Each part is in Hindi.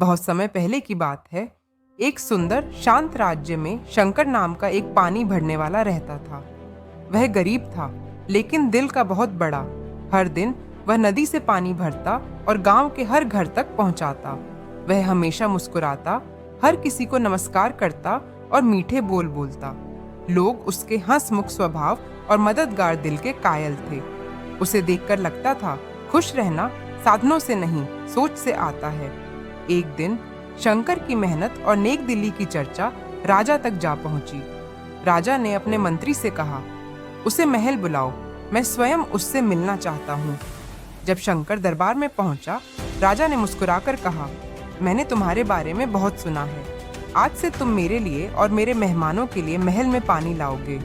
बहुत समय पहले की बात है। एक सुंदर शांत राज्य में शंकर नाम का एक पानी भरने वाला रहता था। वह गरीब था, लेकिन दिल का बहुत बड़ा। हर दिन वह नदी से पानी भरता और गांव के हर घर तक पहुंचाता। वह हमेशा मुस्कुराता, हर किसी को नमस्कार करता और मीठे बोल बोलता। लोग उसके हंसमुख स्वभाव और मददगार दिल के कायल थे। उसे देखकर लगता था खुश रहना साधनों से नहीं, सोच से आता है। एक दिन शंकर की मेहनत और नेक दिली की चर्चा राजा तक जा पहुंची। राजा ने अपने मंत्री से कहा, उसे महल बुलाओ, मैं स्वयं उससे मिलना चाहता हूँ। जब शंकर दरबार में पहुंचा, राजा ने मुस्कुराकर कहा, मैंने तुम्हारे बारे में बहुत सुना है। आज से तुम मेरे लिए और मेरे मेहमानों के लिए महल में पानी लाओगे।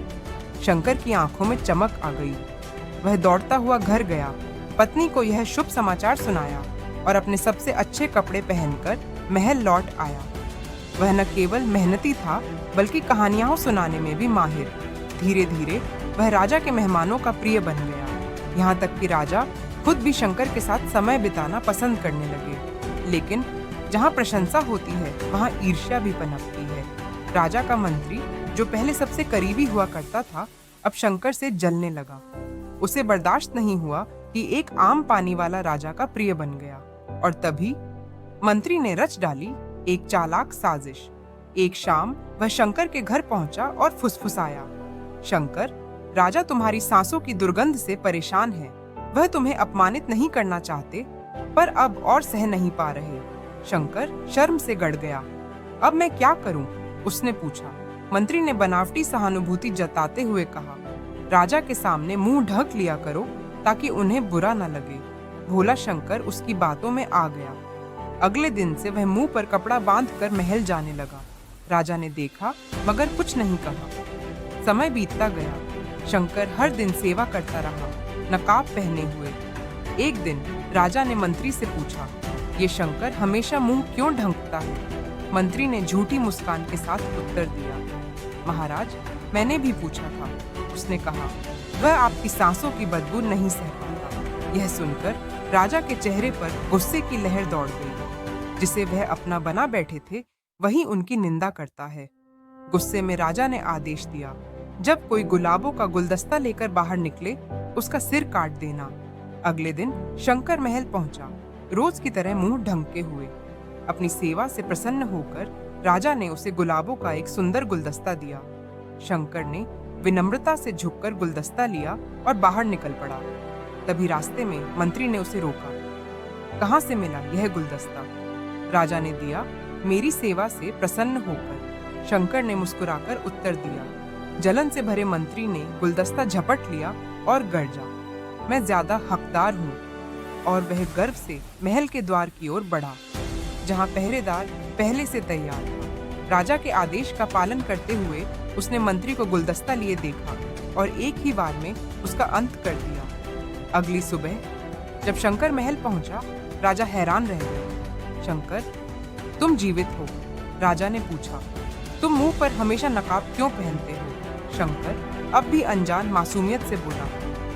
शंकर की आंखों में चमक आ गई। वह दौड़ता हुआ घर गया, पत्नी को यह शुभ समाचार सुनाया और अपने सबसे अच्छे कपड़े पहनकर महल लौट आया। वह न केवल मेहनती था, बल्कि कहानियां सुनाने में भी माहिर। धीरे धीरे वह राजा के मेहमानों का प्रिय बन गया। यहाँ तक कि राजा खुद भी शंकर के साथ समय बिताना पसंद करने लगे। लेकिन जहाँ प्रशंसा होती है, वहाँ ईर्ष्या भी पनपती है। राजा का मंत्री, जो पहले सबसे करीबी हुआ करता था, अब शंकर से जलने लगा। उसे बर्दाश्त नहीं हुआ कि एक आम पानी वाला राजा का प्रिय बन गया। और तभी मंत्री ने रच डाली एक चालाक साजिश। एक शाम वह शंकर के घर पहुंचा और फुसफुसाया, शंकर, राजा तुम्हारी सांसों की दुर्गंध से परेशान है। वह तुम्हें अपमानित नहीं करना चाहते, पर अब और सह नहीं पा रहे। शंकर शर्म से गड़ गया। अब मैं क्या करूं? उसने पूछा। मंत्री ने बनावटी सहानुभूति जताते हुए कहा, राजा के सामने मुंह ढक लिया करो ताकि उन्हें बुरा न लगे। भोला शंकर उसकी बातों में आ गया। अगले दिन से वह मुंह पर कपड़ा बांधकर महल जाने लगा। राजा ने देखा, मगर कुछ नहीं कहा। समय बीतता गया। शंकर हर दिन सेवा करता रहा, नकाब पहने हुए। एक दिन राजा ने मंत्री से पूछा, ये शंकर हमेशा मुंह क्यों ढंकता है? मंत्री ने झूठी मुस्कान के साथ उत्तर दिया, महाराज, मैंने भी पूछा था। उसने कहा, वह आपकी सांसों की बदबू नहीं सह पाता। यह सुनकर राजा के चेहरे पर गुस्से की लहर दौड़ गई। जिसे वह अपना बना बैठे थे, वही उनकी निंदा करता है। गुस्से में राजा ने आदेश दिया, जब कोई गुलाबों का गुलदस्ता लेकर बाहर निकले, उसका सिर काट देना। अगले दिन शंकर महल पहुंचा, रोज की तरह मुंह ढंके हुए। अपनी सेवा से प्रसन्न होकर राजा ने उसे गुलाबों का एक सुंदर गुलदस्ता दिया। शंकर ने विनम्रता से झुककर गुलदस्ता लिया और बाहर निकल पड़ा। तभी रास्ते में मंत्री ने उसे रोका। कहाँ से मिला यह गुलदस्ता? राजा ने दिया, मेरी सेवा से प्रसन्न होकर। शंकर ने मुस्कुराकर उत्तर दिया। जलन से भरे मंत्री ने गुलदस्ता झपट लिया और गर्जा, मैं ज्यादा हकदार हूँ। और वह गर्व से महल के द्वार की ओर बढ़ा, जहाँ पहरेदार पहले से तैयार था। राजा के आदेश का पालन करते हुए उसने मंत्री को गुलदस्ता लिए देखा और एक ही बार में उसका अंत कर दिया। अगली सुबह जब शंकर महल पहुंचा, राजा हैरान रह गया। शंकर, तुम जीवित हो? राजा ने पूछा। तुम मुंह पर हमेशा नकाब क्यों पहनते हो? शंकर अब भी अनजान मासूमियत से बोला,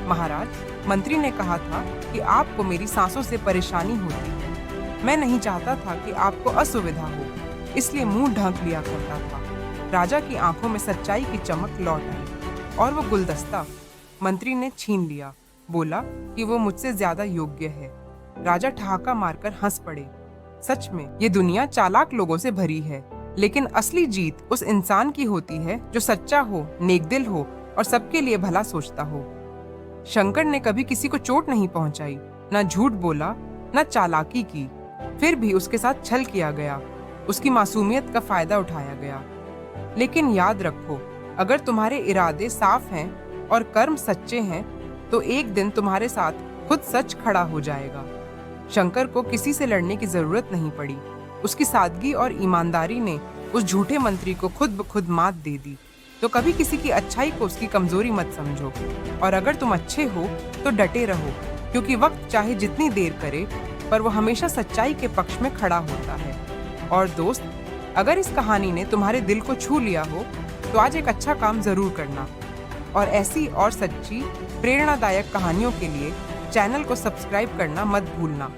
महाराज, मंत्री ने कहा था कि आपको मेरी सांसों से परेशानी होती है। मैं नहीं चाहता था कि आपको असुविधा हो, इसलिए मुंह ढक लिया करता था। राजा की आंखों में सच्चाई की चमक लौट आई और वो गुलदस्ता मंत्री ने छीन लिया। बोला कि वो मुझसे ज्यादा योग्य है। राजा ठहाका मारकर हंस पड़े। सच में ये दुनिया चालाक लोगों से भरी है, लेकिन असली जीत उस इंसान की होती है जो सच्चा हो, नेकदिल हो और सबके लिए भला सोचता हो। शंकर ने कभी किसी को चोट नहीं पहुंचाई, न झूठ बोला, न चालाकी की। फिर भी उसके साथ छल किया गया, उसकी मासूमियत का फायदा उठाया गया। लेकिन याद रखो, अगर तुम्हारे इरादे साफ हैं और कर्म सच्चे हैं, तो एक दिन तुम्हारे साथ खुद सच खड़ा हो जाएगा। शंकर को किसी से लड़ने की जरूरत नहीं पड़ी। उसकी सादगी और ईमानदारी ने उस झूठे मंत्री को खुद ब खुद मात दे दी। तो कभी किसी की अच्छाई को उसकी कमजोरी मत समझो। और अगर तुम अच्छे हो तो डटे रहो, क्योंकि वक्त चाहे जितनी देर करे, पर वो हमेशा सच्चाई के पक्ष में खड़ा होता है। और दोस्त, अगर इस कहानी ने तुम्हारे दिल को छू लिया हो, तो आज एक अच्छा काम जरूर करना। और ऐसी और सच्ची प्रेरणादायक कहानियों के लिए चैनल को सब्सक्राइब करना मत भूलना।